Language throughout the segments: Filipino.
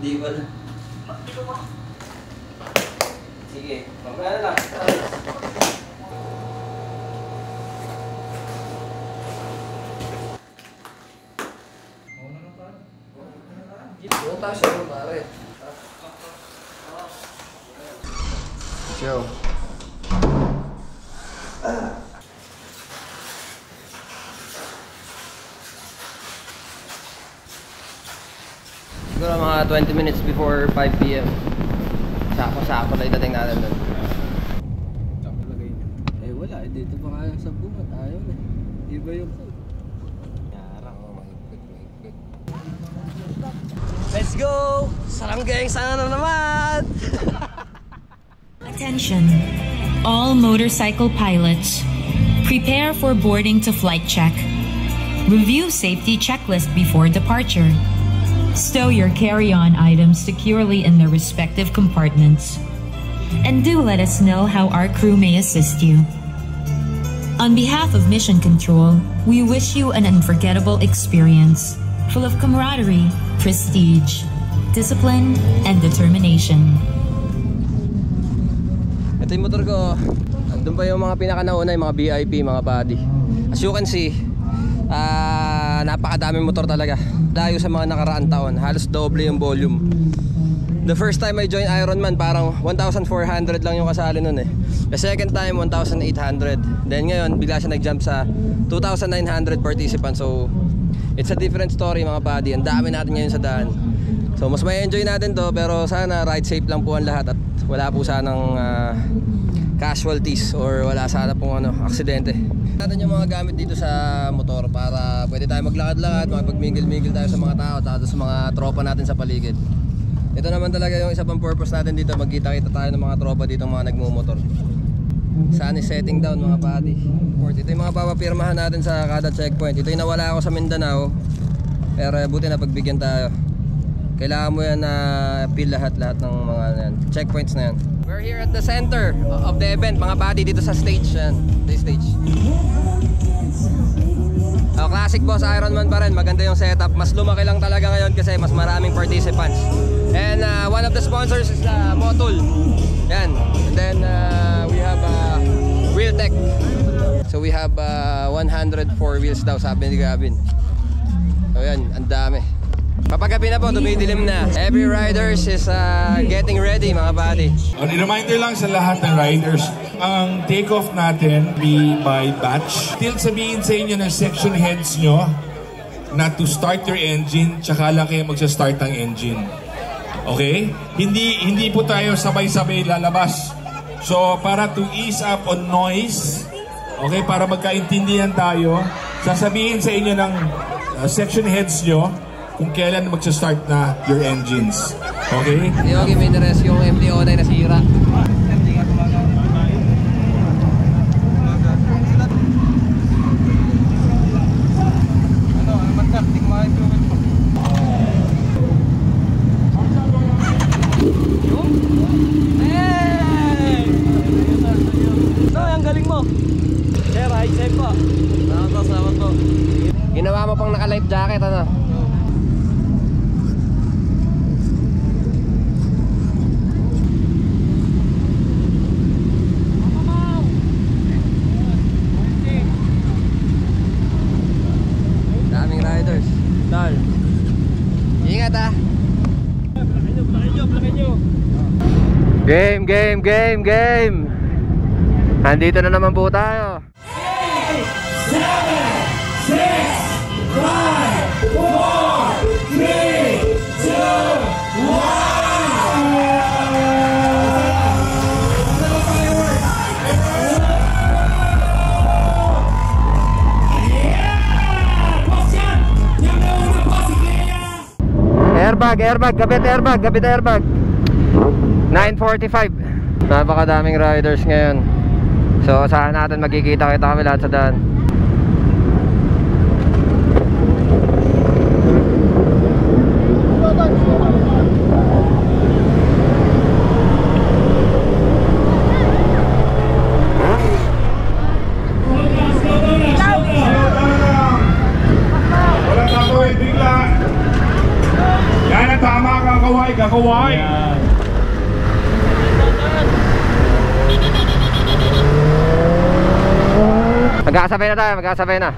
Di ba na? Sige, mamaya na lang. Punta siya mo pare. Ciao. Siguro mga 20 minutes before 5 PM. Sako-sako lang dating natin doon. Sako lagay niya. Eh wala, dito pa kaya sa bungat. Ayaw na. Iba yung food. Yarang, mahigpit. Let's go! Saranggang sana na naman! Attention, all motorcycle pilots. Prepare for boarding to flight check. Review safety checklist before departure. Stow your carry-on items securely in their respective compartments. And do let us know how our crew may assist you. On behalf of Mission Control, we wish you an unforgettable experience, full of camaraderie, prestige, discipline, and determination. Ito yung motor ko. Andun pa yung mga pinakanauna, yung mga VIP, mga buddy. As you can see, napakadaming motor talaga. Layo sa mga nakaraan taon, halos doble yung volume. The first time I joined Ironman, parang 1,400 lang yung kasali nun eh. The second time, 1,800. Then ngayon, bigla siya nag-jump sa 2,900 participants. So, it's a different story mga buddy. Ang dami natin ngayon sa daan. So, mas may enjoy natin to, pero sana ride safe lang po ang lahat. At wala po sanang casualties or wala sana pong aksidente. Natin yung mga gamit dito sa motor para pwede tayo maglakad-lakad, makipagmingle-mingle tayo sa mga tao at sa mga tropa natin sa paligid. Ito naman talaga yung isa pang purpose natin dito, magkita-kita tayo ng mga tropa dito, mga nagmumotor. Sun is setting down mga buddy. Ito yung mga papapirmahan natin sa kada checkpoint. Ito yung nawala ako sa Mindanao, pero buti na pagbigyan tayo. Kailangan mo yan na peel lahat ng mga checkpoints na yan. We're here at the center of the event mga buddy, dito sa stage yan. Stage. Classic boss Ironman pa rin, maganda yung setup. Mas lumaki lang talaga ngayon kasi mas maraming participants. And one of the sponsors is Motul. Yan. And then we have Wheeltech. So we have 104 wheels daw, sabi ni Gavin. So yan, ang dami. Kapag gabi na po, tumidilim na. Every riders is getting ready mga buddy. Reminder lang sa lahat ng riders, ang take-off natin be by batch. Till sabihin sa inyo ng section heads nyo na to start your engine, tsaka lang kayo magsa-start ng engine. Okay? Hindi po tayo sabay-sabay lalabas. So para to ease up on noise, okay, para magkaintindihan tayo, sasabihin sa inyo ng section heads nyo kung kailan magsa-start na your engines. Okay? Yogi, may interes yung MTO na nasira. Ginawa mo pang naka-life jacket, ano? Daming riders. Tol. Ingat ah. Game. Andito na naman po tayo. 7, 6, 5, 4, 3, 2, 1. Airbag, kapit airbag. 9:45. Napakadaming riders ngayon. So saan natin magkikita kami lahat sa daan. Wala tawid bigla. Yan ang tama kakaway. Magkakasabay na tayo, magkakasabay na.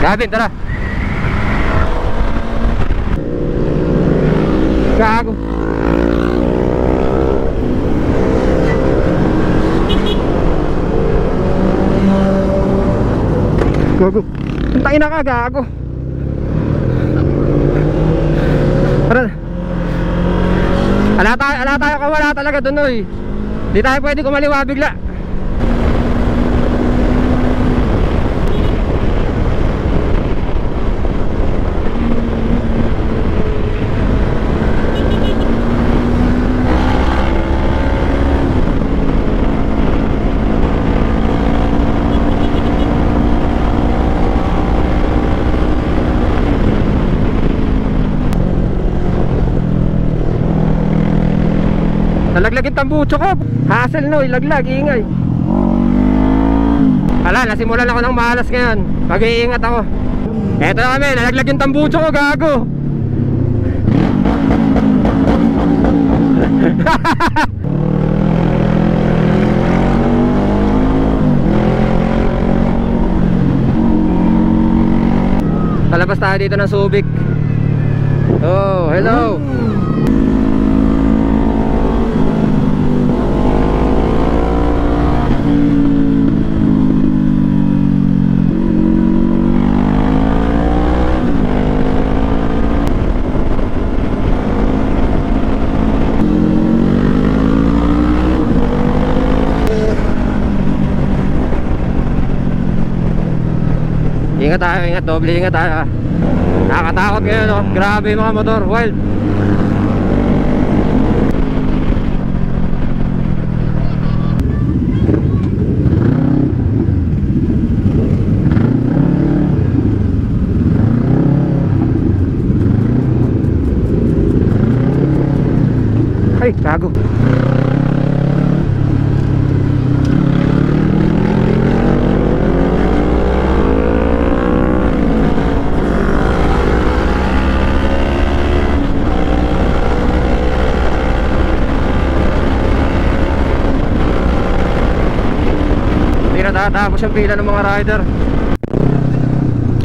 Gavin, tara. Gago. Gago. Tangin na ka, gago. Tara. Ala tayo kawala talaga dun, oy. Di tayo pwede kumaliwa bigla. Nalaglagin tambucho ko. Hassle no, ilaglag, ingay. Ala, nasimulan ako ng malas ngayon. Mag-iingat ako. Eto na kami, nalaglag yung tambucho ko, gago. Palabas tayo dito ng Subic. Oh, hello. Ingat tayo, ingat, doble ingat tayo. Nakakatakot ngayon, no? Grabe yung mga motor, wild. Ay, gago. Tapos yung pila ng mga rider.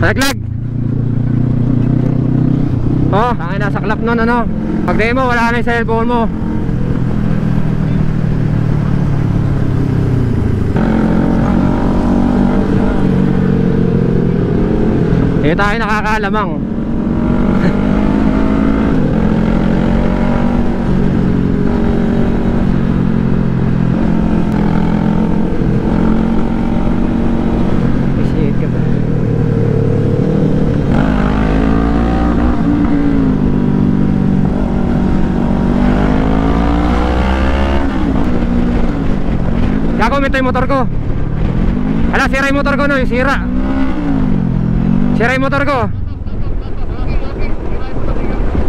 Laglag. Oh, tangin na saklap nun, ano. Pag demo, wala na yung cellphone mo. Eh tayo nakakalamang. Minto yung motor ko. Ala, sira yung motor ko, no, yung sira. Sira yung motor ko.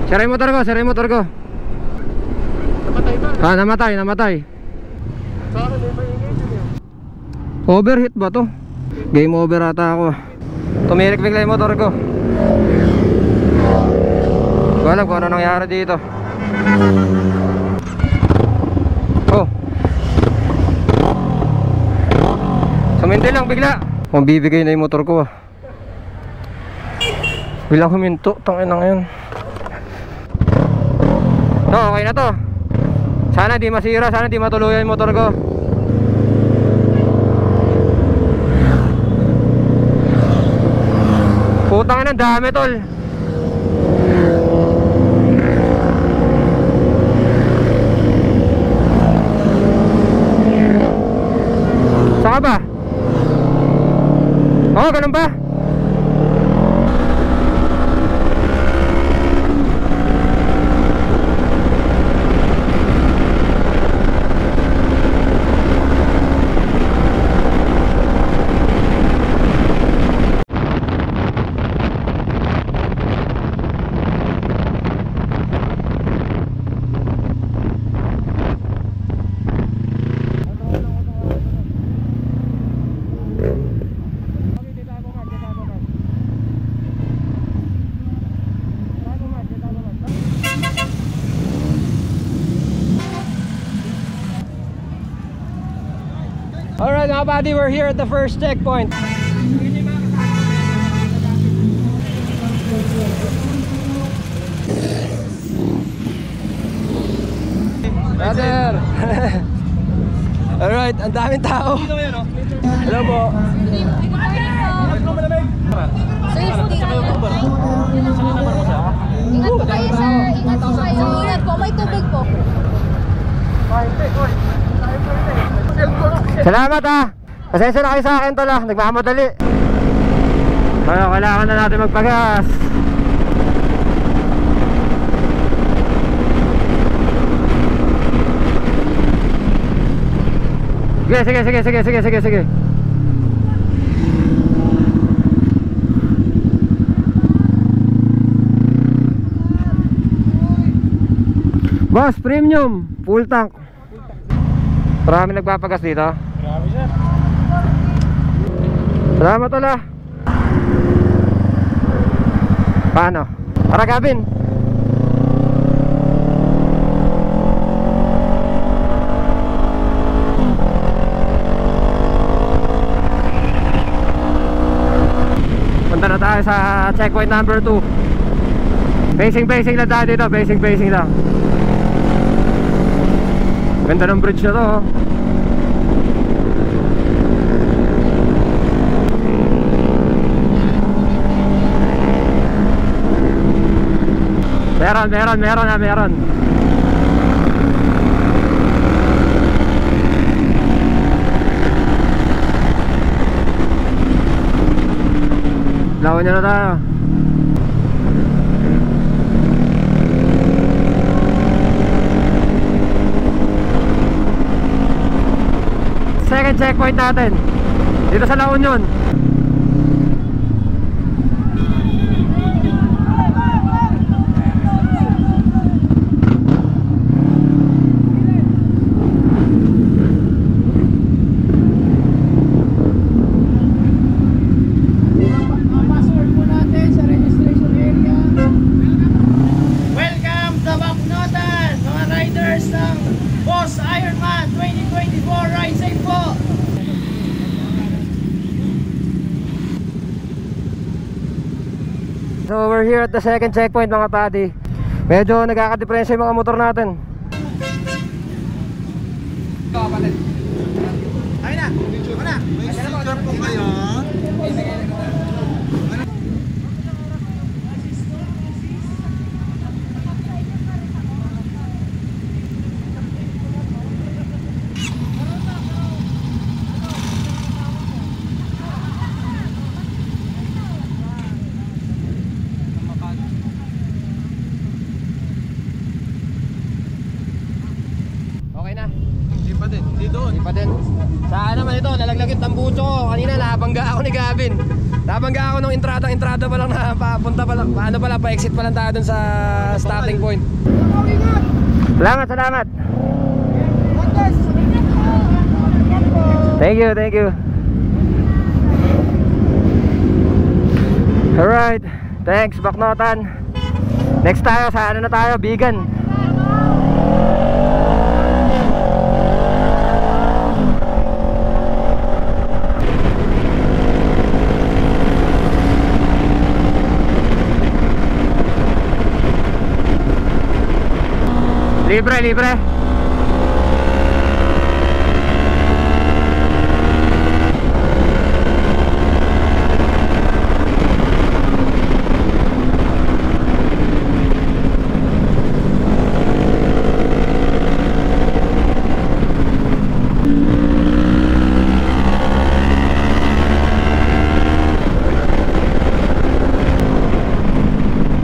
Sira yung motor ko, sira yung motor ko. Namatay ba? Ah, namatay. Overheat ba to? Game over ata ako. Tumirik bigla yung motor ko. Hindi ko alam kung ano nangyari dito. Oh, suminti lang bigla. Mabibigay na yung motor ko, ah. Bilang huminto, tangin na ngayon. No, okay na to. Sana di masira, sana di matuluyan yung motor ko. Putang ina, dami tol. Saka ba? Oh, ganun ba? Alright mga buddy, we're here at the first checkpoint. Brother! Alright, ang daming tao. Hello po. Ingat po kayo, sir. Ingat po kayo. Ingat po. May tubig po. Salamat ha. Pasensya na kayo sa akin tala. Nagmamadali. Kaya kailangan na natin magpagas. Sige. Boss, premium, full tank. Marami nagpapagas dito. Marami sir. Salamat tala. Paano? Para Gavin. Punta na tayo sa checkpoint number 2. Basing lang tayo dito, basing lang. Ganda ng bridge na to, oh. Meron. Lawan niya na tayo. Second checkpoint natin dito sa La Union. Password po natin sa registration area. Welcome to Baknotan, mga riders ng Boss Ironman 2024. Ride safe po! So we're here at the second checkpoint mga buddy. Medyo nagkakadiferensya yung mga motor natin. Okay na. Hindi pa din. Saan naman ito, nalaglagit ng buto ko. Kanina nabangga ako ni Gavin. Nabangga ako nung entrada pa lang na papunta pa lang. Paano pala, pa-exit pa lang tayo dun sa starting point. Salamat. Thank you. Alright, thanks Baknotan. Next tayo, sa ano na tayo, Bigan. Libre.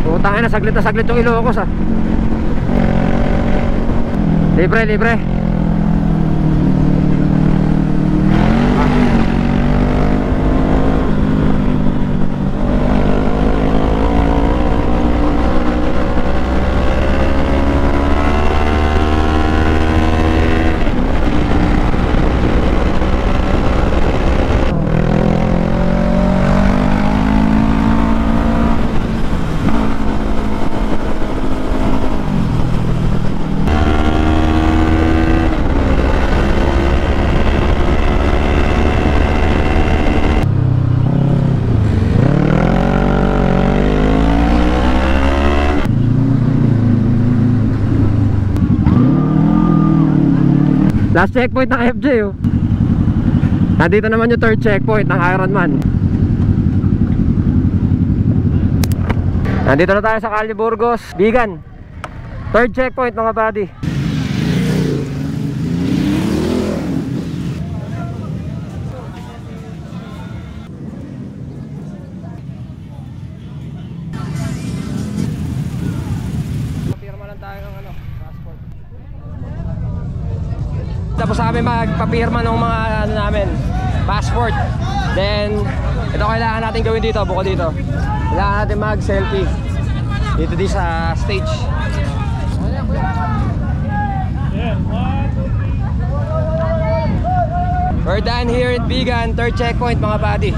Putangin na, saglit yung Ilocos ah. Libre. Last checkpoint ng FJ oh. Nandito naman yung third checkpoint ng Ironman. Nandito na tayo sa Calle Burgos, Bigan. Third checkpoint mga buddy. Papirma lang tayo ng passport. Tapos kami magpapirma ng mga namin, passport. Then ito kailangan natin gawin dito, buko dito. Kailangan natin mag-selfie dito sa stage. We're done here at Bigan, third checkpoint mga buddy.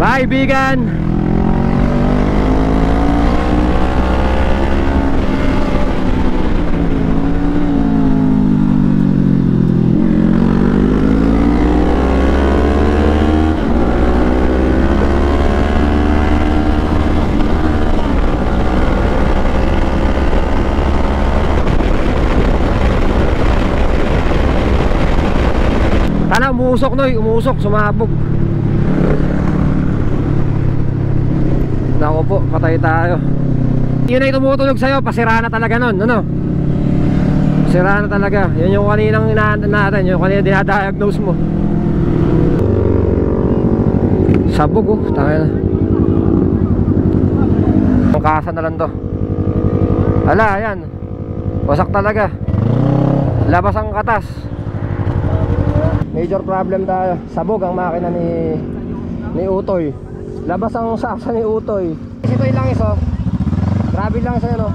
Bye Bigan! Sana umusok Noy, umusok, sumabog. Nako po, patay tayo. Yun ay tumutulog sa'yo, pasira na talaga nun, ano? Pasira na talaga. Yun yung kaninang inaantan natin, yung kaninang dinadiagnose mo. Sabog oh, tayo na. Ang kasa na lang to. Hala, ayan. Wasak talaga. Labas ang katas. Major problem tayo. Sabog ang makina ni Utoy. Labas ang saksa ni Utoy. Ito lang iso. Grabe lang sa'yo no.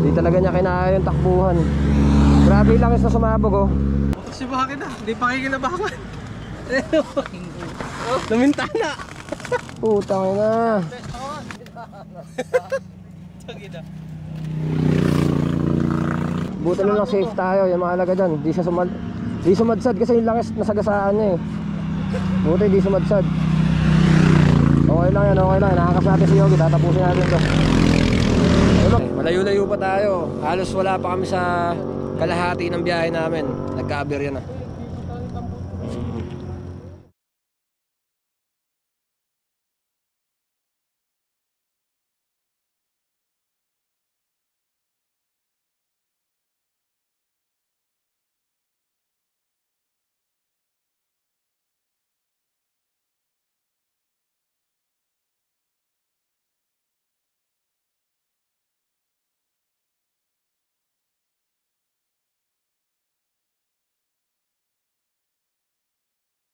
Di talaga niya kinaya yung takbuhan. Grabe lang iso sumabog oh. Si bakit na? Hindi pa kikinabakan. Lumintana. Putang ina. Buti lang safe tayo, yung mahalaga dyan. Di sumadsad kasi yung langis nasagasaan niya eh. Buti di sumadsad. Okay lang yan, okay lang. Nakakas natin si Yogi, tatapusin natin ito. Malayo-layo pa tayo. Halos wala pa kami sa kalahati ng biyahe namin. Nagka-aberya na.